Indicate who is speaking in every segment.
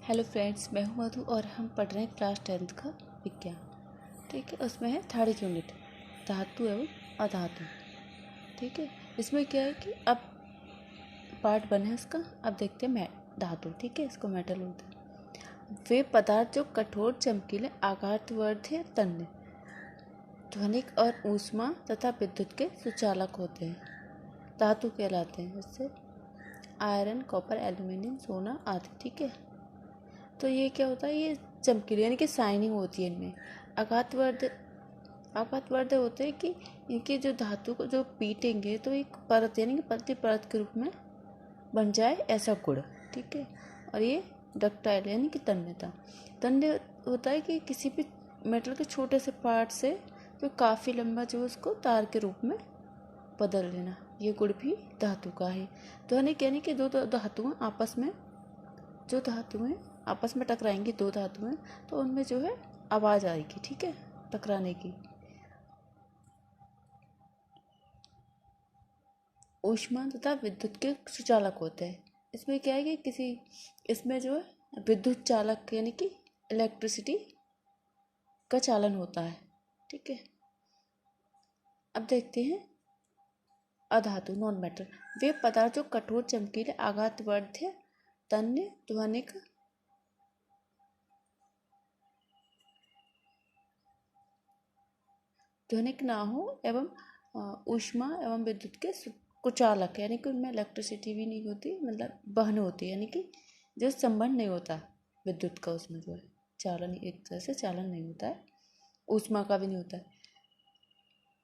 Speaker 1: Hello friends, मैं हूं मधु और हम पढ़ रहे हैं क्लास 10th का विज्ञान। ठीक है, उसमें है थर्ड यूनिट धातु एवं अधातु। ठीक है, इसमें क्या है कि अब पार्ट 1 है इसका। अब देखते हैं धातु। ठीक है, इसको मेटल बोलते हैं। वे पदार्थ जो कठोर, चमकीले, आघातवर्धी, तन्य, ध्वनिक और ऊष्मा तथा विद्युत के सुचालक होते हैं, धातु कहलाते हैं। जैसे आयरन, कॉपर, एल्यूमिनियम, सोना आदि। ठीक है, तो ये क्या होता है, ये चमकीले यानी कि शाइनिंग होती है इनमें। आघातवर्ध होते हैं कि इनकी जो धातु को जो पीटेंगे तो एक परत यानी कि पतली परत के रूप में बन जाए, ऐसा गुण। ठीक है, और ये डक्टाइल यानी कि तन्य होता है कि किसी भी मेटल के छोटे से पार्ट से जो काफ़ी लंबा जो उसको तार के रूप में बदल लेना, ये गुण भी धातु का है। ध्वनिक यानी कि दो धातुएं आपस में टकराएंगी, दो धातुएं, तो उनमें जो है आवाज़ आएगी। ठीक है, टकराने की। ऊष्मा तथा विद्युत के सुचालक होते हैं। इसमें क्या है कि इसमें जो है विद्युत चालक यानी कि इलेक्ट्रिसिटी का चालन होता है। ठीक है, अब देखते हैं अधातु, नॉन मेटल। वे पदार्थ जो कठोर, चमकीले, आघातवर्ध्य, तन्य, ध्वनिक ना हो एवं ऊष्मा एवं विद्युत के कुचालक, यानी कि उनमें इलेक्ट्रिसिटी भी नहीं होती, मतलब बहन होती है, यानी कि जो संबंध नहीं होता विद्युत का, उसमें जो है चालन, एक तरह से चालन नहीं होता है, ऊष्मा का भी नहीं होता है।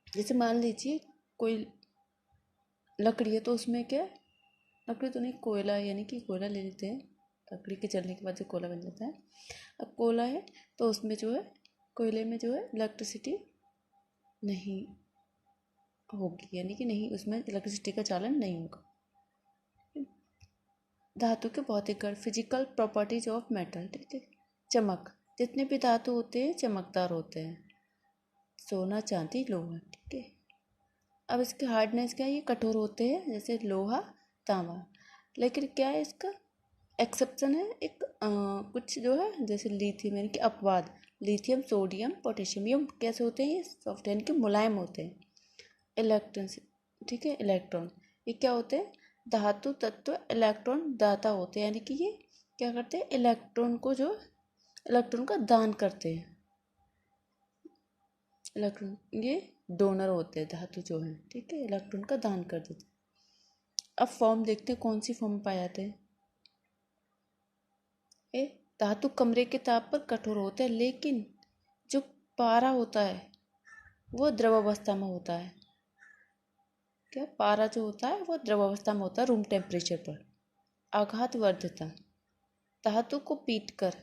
Speaker 1: जैसे मान लीजिए कोई लकड़ी है, तो उसमें क्या, लकड़ी तो नहीं, कोयला, यानी कि कोयला ले लेते हैं, लकड़ी के जलने के बाद जो कोयला बन जाता है। अब कोयला है तो उसमें जो है, कोयले में जो है इलेक्ट्रिसिटी नहीं होगी, यानी कि नहीं, उसमें इलेक्ट्रिसिटी का चालन नहीं होगा। धातु के भौतिक गुण, फिजिकल प्रॉपर्टीज ऑफ मेटल। ठीक है, चमक, जितने भी धातु होते हैं चमकदार होते हैं, सोना, चांदी, लोहा। ठीक है, अब इसके हार्डनेस क्या है, ये कठोर होते हैं जैसे लोहा, तांबा। लेकिन क्या है, इसका एक्सेप्शन है एक कुछ जो है, जैसे लिथियम, यानी कि अपवाद, लिथियम, सोडियम, पोटेशियम, ये कैसे होते हैं, ये सॉफ्ट यानी कि मुलायम होते हैं। इलेक्ट्रॉन, ठीक है, इलेक्ट्रॉन, ये क्या होते हैं, धातु तत्व इलेक्ट्रॉन दाता होते हैं, यानी कि ये क्या करते हैं, इलेक्ट्रॉन का दान करते हैं। इलेक्ट्रॉन, ये डोनर होते हैं धातु जो है। ठीक है, इलेक्ट्रॉन का दान कर देते हैं। अब फॉर्म देखते हैं, कौन सी फॉर्म पाए जाते हैं। ए धातु कमरे के ताप पर कठोर होते हैं, लेकिन जो पारा होता है वो द्रव अवस्था में होता है। क्या, पारा जो होता है वो द्रव अवस्था में होता है, रूम टेम्परेचर पर। आघातवर्धता, धातु को पीटकर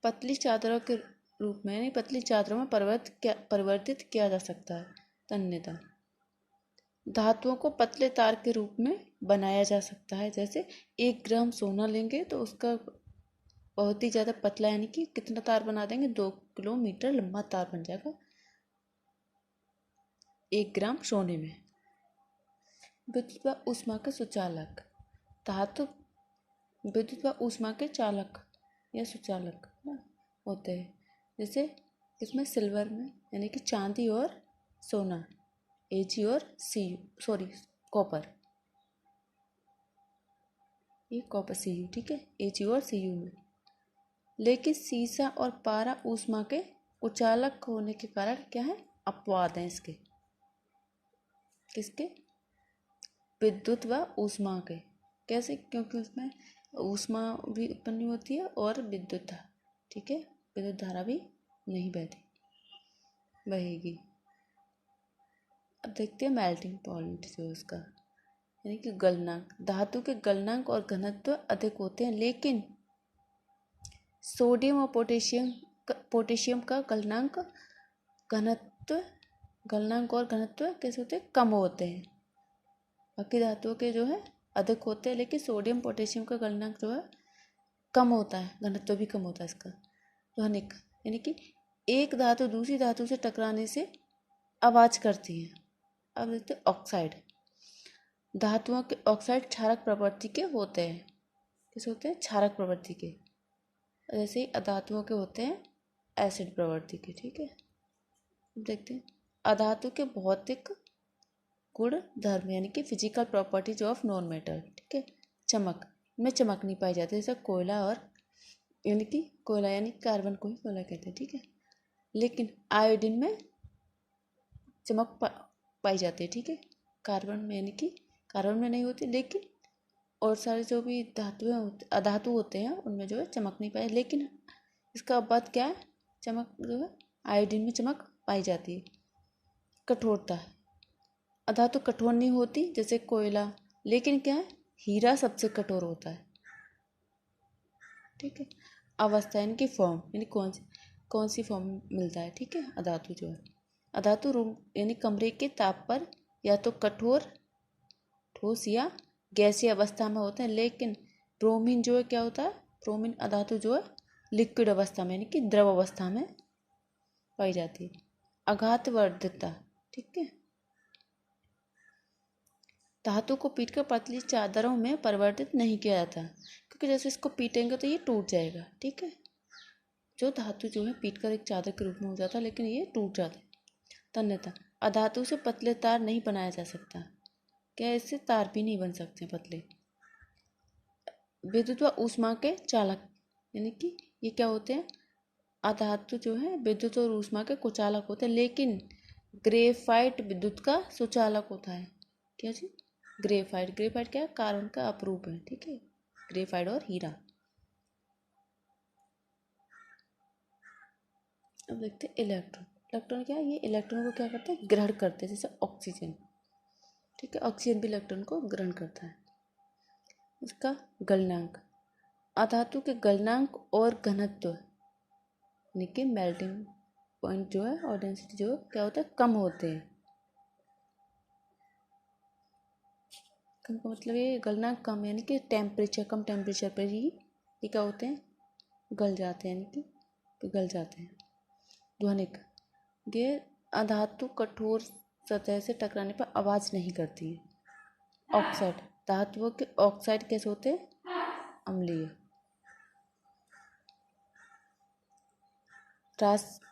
Speaker 1: पतली चादरों के रूप में, यानी पतली चादरों में परिवर्तित किया जा सकता है। तन्यता, धातुओं को पतले तार के रूप में बनाया जा सकता है। जैसे 1 ग्राम सोना लेंगे तो उसका बहुत ही ज़्यादा पतला, यानी कि कितना तार बना देंगे, 2 किलोमीटर लंबा तार बन जाएगा 1 ग्राम सोने में। विद्युत व ऊष्मा के सुचालक, धातु विद्युत व ऊष्मा के चालक या सुचालक होते हैं। जैसे इसमें सिल्वर में, यानी कि चांदी और सोना, Ag और Cu, कॉपर, ये कॉपर Cu। ठीक है, Ag और Cu में। लेकिन सीसा और पारा ऊष्मा के कुचालक होने के कारण क्या है, अपवाद हैं इसके। किसके, विद्युत व ऊष्मा के। कैसे, क्योंकि उसमें ऊष्मा भी उत्पन्न होती है और विद्युत धारा। ठीक है, विद्युत धारा भी नहीं बहेगी। अब देखते हैं मेल्टिंग पॉइंट जो इसका, यानी कि गलनांक। धातु के गलनांक और घनत्व अधिक होते हैं, लेकिन सोडियम और पोटेशियम का गलनांक और घनत्व कैसे होते हैं, कम होते हैं। बाकी धातुओं के जो है अधिक होते हैं, लेकिन सोडियम, पोटेशियम का गलनांक जो है कम होता है, घनत्व भी कम होता है इसका। ध्वनिक, यानी कि एक धातु दूसरी धातु से टकराने से आवाज़ करती है। अब देखते हैं ऑक्साइड। धातुओं के ऑक्साइड क्षारक प्रवृत्ति के होते हैं। किस होते हैं, क्षारक प्रवृत्ति के। जैसे ही अधातुओं के होते हैं एसिड प्रवृत्ति के। ठीक है, देखते हैं अधातु के भौतिक गुण धर्म यानी कि physical properties of non metal. ठीक है, चमक में चमक नहीं पाई जाती, जैसे कोयला और यानी कि कोयला यानी कार्बन को ही कोयला कहते हैं। ठीक है, लेकिन आयोडीन में चमक पाई जाती है। ठीक है, कार्बन में यानी कि कार्बन में नहीं होती, लेकिन और सारे जो भी अधातु होते हैं उनमें जो है चमक नहीं पाई। लेकिन इसका बात क्या है, चमक जो है आयोडीन में चमक पाई जाती है। कठोरता, अधातु कठोर नहीं होती जैसे कोयला, लेकिन क्या है, हीरा सबसे कठोर होता है। ठीक है, अवस्था यानी कि फॉर्म यानी कौन सी फॉर्म मिलता है। ठीक है, अधातु जो है, अधातु रूम यानी कमरे के ताप पर या तो कठोर, ठोस या गैसीय अवस्था में होते हैं। लेकिन ब्रोमीन जो है क्या होता है, ब्रोमीन अधातु जो है लिक्विड अवस्था में यानी कि द्रव अवस्था में पाई जाती है। आघातवर्धकता, ठीक है, धातु को पीटकर पतली चादरों में परिवर्तित नहीं किया जाता, क्योंकि जैसे इसको पीटेंगे तो ये टूट जाएगा। ठीक है, जो धातु जो है पीटकर एक चादर के रूप में हो जाता है, लेकिन ये टूट जाता है। तन्यता, अधातु से पतले तार नहीं बनाया जा सकता। क्या इससे तार भी नहीं बन सकते पतले। विद्युत व ऊष्मा के चालक यानी कि ये क्या होते हैं, अधातु जो है विद्युत और ऊष्मा के कुचालक होते हैं, लेकिन ग्रेफाइट विद्युत का सुचालक होता है। क्या जी, ग्रेफाइट क्या है, कार्बन का अपरूप है। ठीक है, ग्रेफाइट और हीरा। अब देखते हैं इलेक्ट्रॉन क्या है, ये इलेक्ट्रॉन को क्या करते हैं, ग्रहण करते हैं, जैसे ऑक्सीजन। ठीक है, ऑक्सीजन भी इलेक्ट्रॉन को ग्रहण करता है। इसका गलनांक, अधातु के गलनांक और घनत्व यानी कि मेल्टिंग पॉइंट जो है और डेंसिटी जो है क्या होता है, कम होते हैं। कम का मतलब ये गलनांक कम यानी कि टेम्परेचर, कम टेम्परेचर पर ही ये क्या होते हैं, गल जाते हैं यानी कि पिघल जाते हैं। ध्वनिक, ये अधातु कठोर सतह से टकराने पर आवाज़ नहीं करती है। ऑक्साइड, धातुओं के ऑक्साइड कैसे होते हैं, अम्लीय।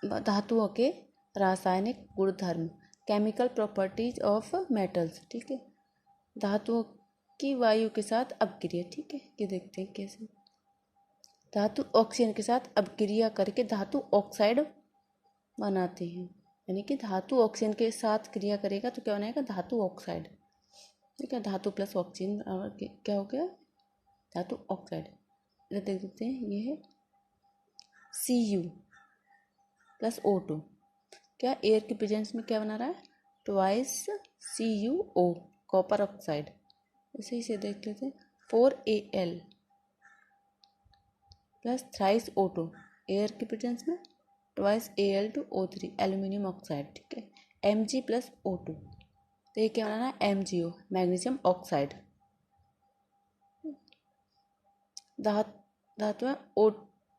Speaker 1: धातुओं के रासायनिक गुणधर्म, केमिकल प्रॉपर्टीज ऑफ मेटल्स। ठीक है, धातुओं की वायु के साथ अपक्रिया। ठीक है, ये देखते हैं कैसे। धातु ऑक्सीजन के साथ अपक्रिया करके धातु ऑक्साइड बनाते हैं, यानी कि धातु ऑक्सीजन के साथ क्रिया करेगा तो क्या बनेगा, धातु ऑक्साइड। ठीक है, धातु प्लस ऑक्सीजन क्या हो गया, धातु ऑक्साइड। इधर देख सकते हैं, ये है Cu प्लस O2, क्या एयर की प्रेजेंस में क्या बना रहा है, ट्वाइस CuO, कॉपर ऑक्साइड। इसे इसे देख लेते हैं, 4Al plus thrice O2, air की प्रेजेंस में ट्वाइस Al2O3, एल्यूमिनियम ऑक्साइड। ठीक है, Mg प्लस O2, तो ये क्या बनाना है, MgO, मैग्नीशियम ऑक्साइड। धातु है O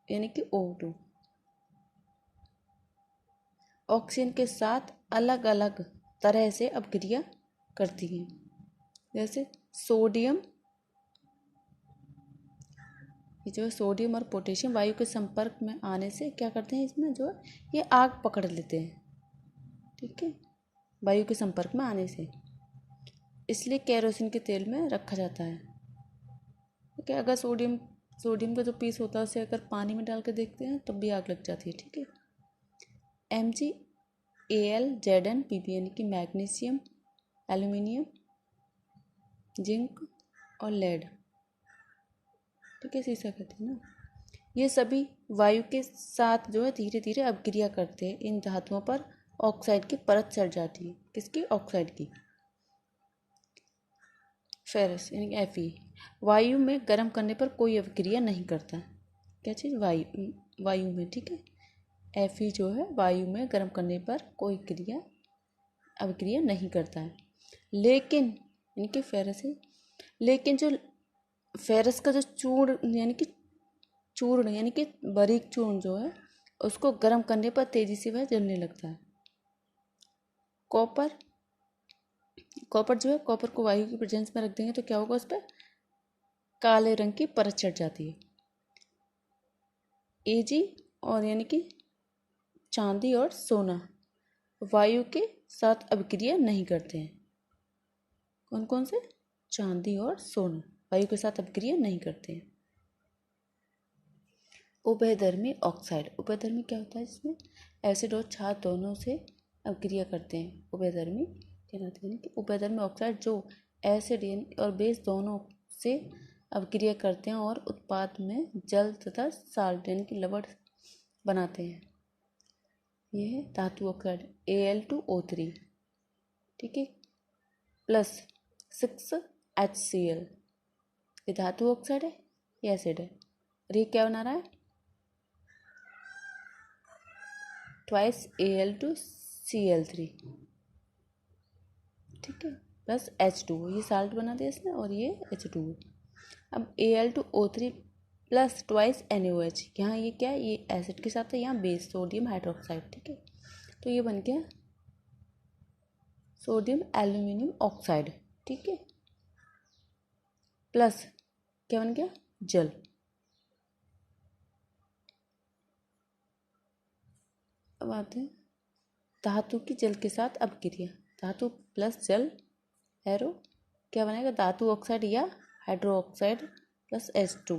Speaker 1: यानी कि O2, ऑक्सीजन के साथ अलग अलग तरह से अपक्रिया करती हैं। जैसे सोडियम, ये जो है सोडियम और पोटेशियम वायु के संपर्क में आने से क्या करते हैं, इसमें जो है ये आग पकड़ लेते हैं। ठीक है, वायु के संपर्क में आने से, इसलिए केरोसिन के तेल में रखा जाता है। ठीक है, अगर सोडियम का जो पीस होता है उसे अगर पानी में डाल के देखते हैं तब भी आग लग जाती है। ठीक है, MgAlZnPb यानी कि मैग्नीशियम, एल्यूमिनियम, जिंक और लेड। ठीक है, सीसा कहते हैं ना, ये सभी वायु के साथ जो है धीरे धीरे अपक्रिया करते हैं। इन धातुओं पर ऑक्साइड की परत चढ़ जाती है, किसकी, ऑक्साइड की। फेरस यानी कि Fe, वायु में गर्म करने पर कोई अपक्रिया नहीं करता। क्या चीज़, वायु में। ठीक है, Fe जो है वायु में गर्म करने पर कोई अपक्रिया नहीं करता है। लेकिन इनके फेरस है, लेकिन जो फेरस का जो चूर्ण यानी कि बारीक चूर्ण जो है उसको गर्म करने पर तेजी से वह जलने लगता है। कॉपर, जो है, कॉपर को वायु की प्रेजेंस में रख देंगे तो क्या होगा, उस पर, काले रंग की परत चढ़ जाती है। Ag और यानी कि चांदी और सोना वायु के साथ अभिक्रिया नहीं करते हैं। कौन कौन से? चांदी और सोना वायु के साथ अभिक्रिया नहीं करते हैं। उभयधर्मी ऑक्साइड, उभयधर्मी क्या होता है? इसमें एसिड और क्षार दोनों से अभिक्रिया करते हैं, उभयधर्मी कहलाते हैं। कि उभयधर्मी ऑक्साइड जो एसिड और बेस दोनों से अभिक्रिया करते हैं और उत्पाद में जल तथा साल्ट यानी कि लवण बनाते हैं। यह है धातु ऑक्साइड Al2O3, ठीक है, प्लस 6HCl। ये धातु ऑक्साइड है, ये एसिड है, और ये क्या बना रहा है? ट्वाइस Al2Cl3, ठीक है, प्लस H2O। ये साल्ट बना दिया इसने और ये H2O। अब Al2O3 प्लस ट्वाइस NaOH, यहाँ ये क्या है? ये एसिड के साथ है, यहाँ बेस सोडियम हाइड्रोक्साइड, ठीक है, तो ये बन गया सोडियम एल्यूमिनियम ऑक्साइड, ठीक है, प्लस क्या बन गया? जल। अब आते हैं धातु की जल के साथ अपक्रिया। धातु प्लस जल एरो क्या बनेगा? धातु ऑक्साइड या hydro oxide plus H2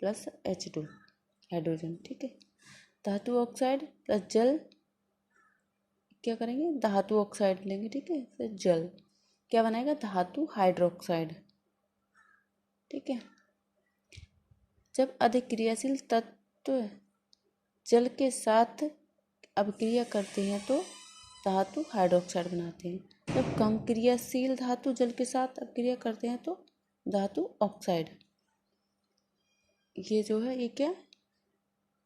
Speaker 1: plus H2 hydrogen, ठीक है। धातु ऑक्साइड प्लस जल क्या करेंगे? धातु ऑक्साइड लेंगे, ठीक है, फिर जल क्या बनाएगा? धातु हाइड्रोक्साइड, ठीक है। जब अधिक क्रियाशील तत्व जल के साथ अभिक्रिया करते हैं तो धातु हाइड्रोक्साइड बनाते हैं। जब कम क्रियाशील धातु जल के साथ अभिक्रिया करते हैं तो धातु ऑक्साइड। ये जो है ये क्या?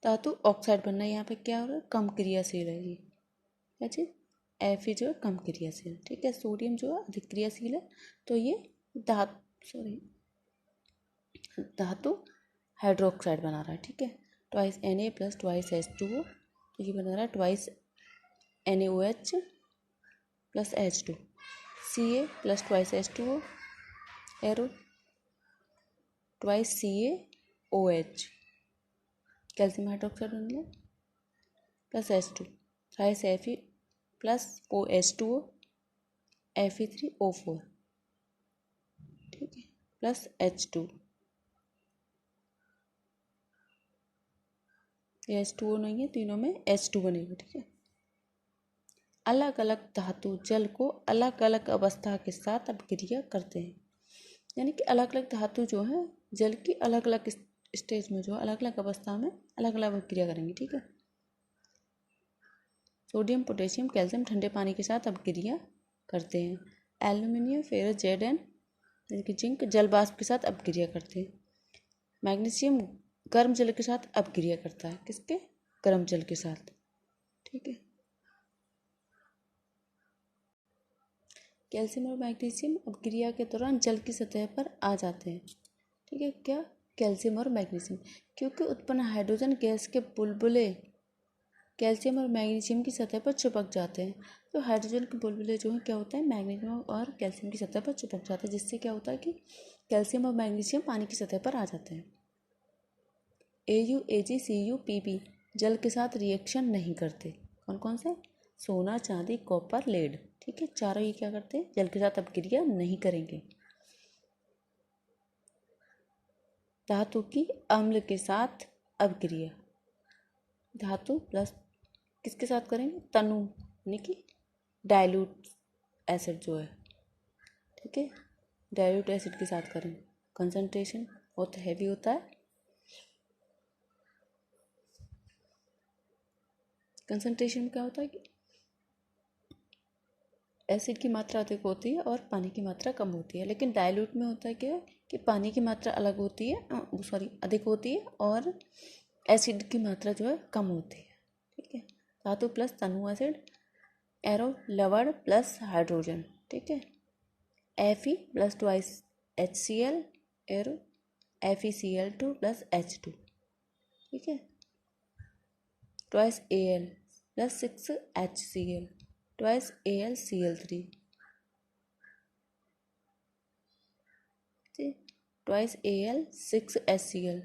Speaker 1: धातु ऑक्साइड बनना है। यहाँ पे क्या हो रहा है? कम क्रियाशील है ये क्या चीज़? Fe जो है कम क्रियाशील, ठीक है। सोडियम जो है अधिक क्रियाशील है, तो ये धातु हाइड्रोक्साइड बना रहा है, ठीक है। Twice Na plus twice H2O, तो ये बना रहा है twice NaOH plus H2, Ca plus twice H2O arrow twice CaOH, calcium hydroxide बन गया, plus H2 twice Fe plus OH2O Fe3O4, ठीक है, प्लस H2। ये H2O नहीं है, तीनों में H2 बनेगा, ठीक है। अलग अलग धातु जल को अलग अलग अवस्था के साथ अभिक्रिया करते हैं, यानी कि अलग अलग धातु जो है जल की अलग अलग स्टेज में जो अलग अलग अवस्था में अलग अलग अभिक्रिया करेंगे, ठीक है। सोडियम पोटेशियम कैल्शियम ठंडे पानी के साथ अभिक्रिया करते हैं। एल्यूमिनियम फेरस Zn यानी कि जिंक जल वाष्प के साथ अभिक्रिया करते हैं। मैग्नीशियम गर्म जल के साथ अभिक्रिया करता है, किसके? गर्म जल के साथ, ठीक है। कैल्शियम और मैग्नीशियम अभिक्रिया के दौरान जल की सतह पर आ जाते हैं, ठीक है। क्या? कैल्शियम और मैग्नीशियम, क्योंकि उत्पन्न हाइड्रोजन गैस के बुलबुले कैल्शियम और मैग्नीशियम की सतह पर चिपक जाते हैं। तो हाइड्रोजन के बुलबुले जो हैं क्या होता है? मैग्नीशियम और कैल्शियम की सतह पर चिपक जाते हैं, जिससे क्या होता है कि कैल्शियम और मैग्नीशियम पानी की सतह पर आ जाते हैं। Au Ag Cu Pb जल के साथ रिएक्शन नहीं करते। कौन कौन से? सोना, चांदी, कॉपर, लेड, ठीक है, चारों ये क्या करते हैं? जल के साथ अपक्रिया नहीं करेंगे। धातु की अम्ल के साथ अपक्रिया। धातु प्लस किसके साथ करेंगे? तनु यानी कि डाइल्यूट एसिड जो है, ठीक है, डाइल्यूट एसिड के साथ करेंगे। कंसंट्रेशन बहुत हैवी होता है, कंसंट्रेशन में क्या होता है कि एसिड की मात्रा अधिक होती है और पानी की मात्रा कम होती है। लेकिन डाइल्यूट में होता है क्या कि पानी की मात्रा अलग होती है, अधिक होती है, और एसिड की मात्रा जो है कम होती है, ठीक है। धातु प्लस तनु एसिड एरो लवण प्लस हाइड्रोजन, ठीक है। Fe plus twice HCl arrow FeCl2 plus H2, ठीक है। Twice Al plus 6HCl twice AlCl3, twice Al 6HCl,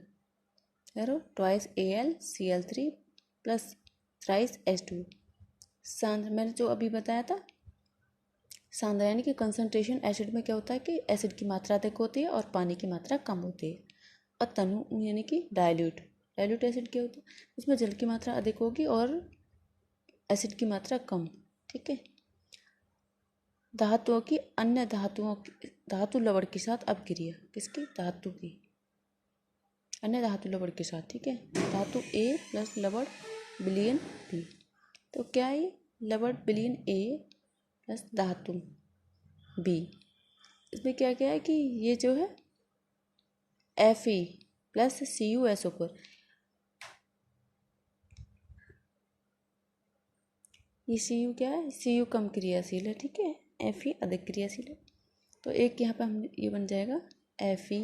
Speaker 1: यारो twice AlCl3 plus thrice H2। सांद्र मैंने जो अभी बताया था, सांद्र यानी कि कंसंट्रेशन एसिड में क्या होता है कि एसिड की मात्रा अधिक होती है और पानी की मात्रा कम होती है। और तनु यानी कि डाइल्यूट एसिड क्या होता है, उसमें जल की मात्रा अधिक होगी और एसिड की मात्रा कम। ठीक है। धातुओं की अन्य धातु लवण के साथ अपक्रिया, किसकी? धातु की अन्य धातु लवण के साथ। ठीक है। धातु A प्लस लवण विलयन B, तो क्या है ये? लवण विलयन A प्लस धातु B। इसमें क्या क्या है कि ये जो है Fe प्लस CuSO4, ये Cu क्या है? Cu कम क्रियाशील है। ठीक है। Fe अधिक क्रियाशील है, तो एक यहाँ पे हम ये बन जाएगा Fe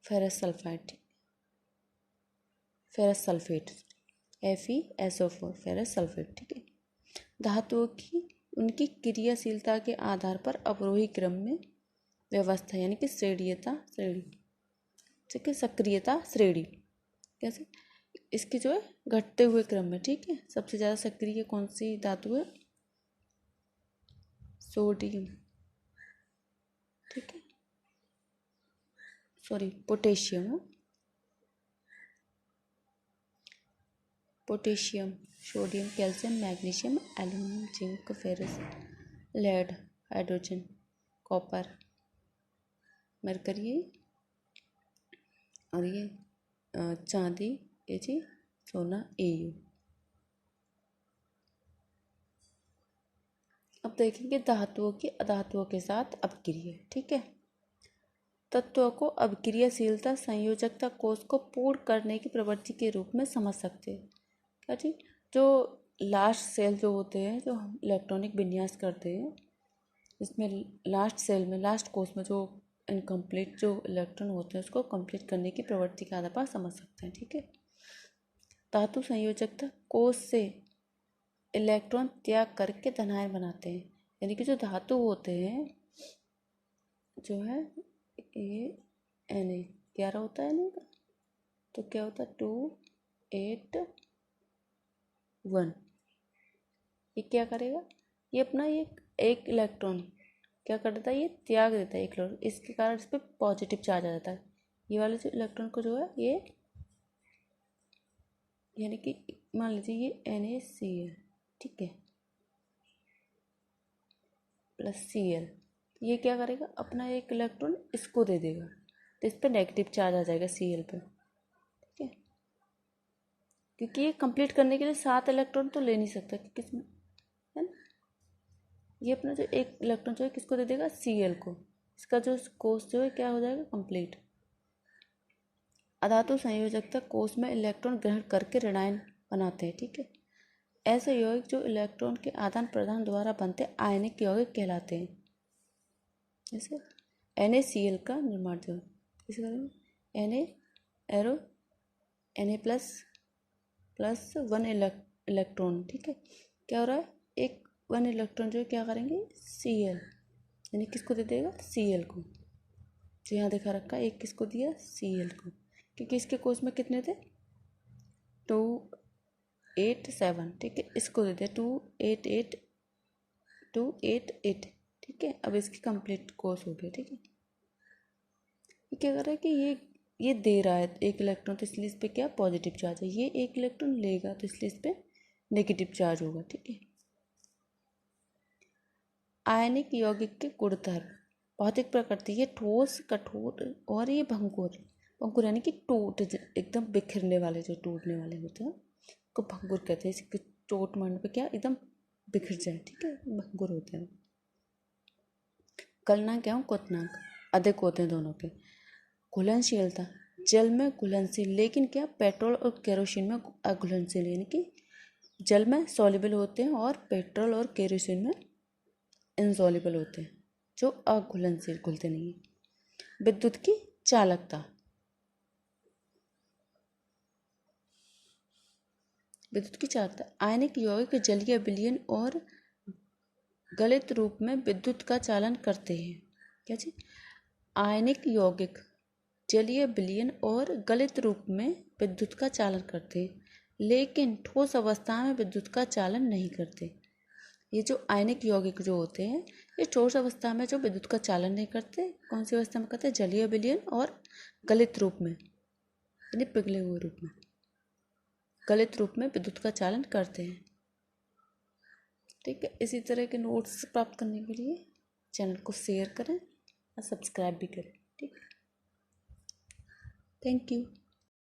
Speaker 1: ferrous sulphide, ferrous sulphate, FeSO4 ferrous sulphate. ठीक है। धातुओं की उनकी क्रियाशीलता के आधार पर अवरोही क्रम में व्यवस्था, यानी कि श्रेणीयता श्रेणी। ठीक है। सक्रियता श्रेणी कैसे? इसकी जो है घटते हुए क्रम में। ठीक है। सबसे ज़्यादा सक्रिय कौन सी धातु है? सोडियम। ठीक है, sorry potassium. Potassium, sodium, calcium, magnesium, aluminium, zinc, ferrous, lead, hydrogen, copper, mercury और ये चांदी, Ag, सोना Au। अब देखेंगे धातुओं की अधातुओं के साथ अपक्रिया। ठीक है। तत्वों को अपक्रियाशीलता संयोजकता कोष को पूर्ण करने की प्रवृत्ति के रूप में समझ सकते हैं। क्या जी? जो लास्ट सेल जो होते हैं, जो हम इलेक्ट्रॉनिक विन्यास करते हैं, इसमें लास्ट सेल में, लास्ट कोष में जो इनकम्प्लीट जो इलेक्ट्रॉन होते हैं उसको कंप्लीट करने की प्रवृत्ति के आधार पर समझ सकते हैं। ठीक है। धातु संयोजकता कोष से इलेक्ट्रॉन त्याग करके धनायन बनाते हैं, यानी कि जो धातु होते हैं जो है ये Na 11 होता है ना, तो क्या होता है 2 8 1। ये क्या करेगा? ये अपना ये एक इलेक्ट्रॉन क्या कर देता है? ये त्याग देता है एक इलेक्ट्रॉन, इसके कारण इस पर पॉजिटिव चार्ज आ जाता है। ये वाले जो इलेक्ट्रॉन को जो है ये, यानी कि मान लीजिए ये NaCl, ठीक है, प्लस Cl, ये क्या करेगा? अपना एक इलेक्ट्रॉन इसको दे देगा, तो इस पर नेगेटिव चार्ज आ जाएगा Cl पे। ठीक है। क्योंकि ये कंप्लीट करने के लिए 7 इलेक्ट्रॉन तो ले नहीं सकता, क्योंकि इसमें है ना, ये अपना जो एक इलेक्ट्रॉन जो है किसको दे देगा? Cl को। इसका जो कोष जो है क्या हो जाएगा? कंप्लीट। अधातु संयोजकता कोष में इलेक्ट्रॉन ग्रहण करके ऋणायन बनाते हैं। ठीक है। ऐसे यौगिक जो इलेक्ट्रॉन के आदान प्रदान द्वारा बनते आयनिक यौगिक कहलाते हैं। जैसे NaCl का निर्माण जो किसे करेंगे? Na arrow Na plus 1 electron. ठीक है। क्या हो रहा है? एक 1 इलेक्ट्रॉन जो है क्या करेंगे? Cl, यानी किसको दे देगा? Cl को। जो यहाँ देखा रखा है, एक किसको दिया? Cl को, क्योंकि इसके कोष में कितने थे? 2 8 7। ठीक है। इसको दे दिया 2 8 8 2 8 8। ठीक है। अब इसकी कंप्लीट कोर्स हो गया। ठीक है। ये क्या कर रहा है कि ये दे रहा है एक इलेक्ट्रॉन, तो इसलिए इस पर क्या पॉजिटिव चार्ज है। ये एक इलेक्ट्रॉन लेगा तो इसलिए इस पर नेगेटिव चार्ज होगा। ठीक है। आयनिक यौगिक के गुणधर्म, भौतिक प्रकृति, ये ठोस, कठोर और ये भंगुर। भंगुर यानी कि टूट, एकदम बिखरने वाले, जो टूटने वाले होते हैं को भंगुर कहते हैं। इसके चोट मारने पे क्या एकदम बिखर जाए। ठीक है। भंगुर होते हैं। गलनांक एवं क्वथनांक अधिक होते हैं दोनों के। घुलनशीलता, जल में घुलनशील, लेकिन क्या पेट्रोल और केरोसिन में अघुलनशील, यानी कि जल में सॉल्युबल होते हैं और पेट्रोल और केरोसिन में इनसॉल्युबल होते हैं, जो अघुलनशील, घुलते नहीं है। विद्युत की चालकता, विद्युत की चालकता, आयनिक यौगिक जलीय विलयन और गलित रूप में विद्युत का चालन करते हैं। क्या जी? आयनिक यौगिक जलीय विलयन और गलित रूप में विद्युत का चालन करते हैं, लेकिन ठोस अवस्था में विद्युत का चालन नहीं करते। ये जो आयनिक यौगिक जो होते हैं, ये ठोस अवस्था में जो विद्युत का चालन नहीं करते, कौन सी अवस्था में करते हैं? जलीय विलयन और गलित रूप में, यानी पिघले हुए रूप में, गलित रूप में विद्युत का चालन करते हैं। ठीक है, इसी तरह के नोट्स प्राप्त करने के लिए चैनल को शेयर करें और सब्सक्राइब भी करें। ठीक है, थैंक यू।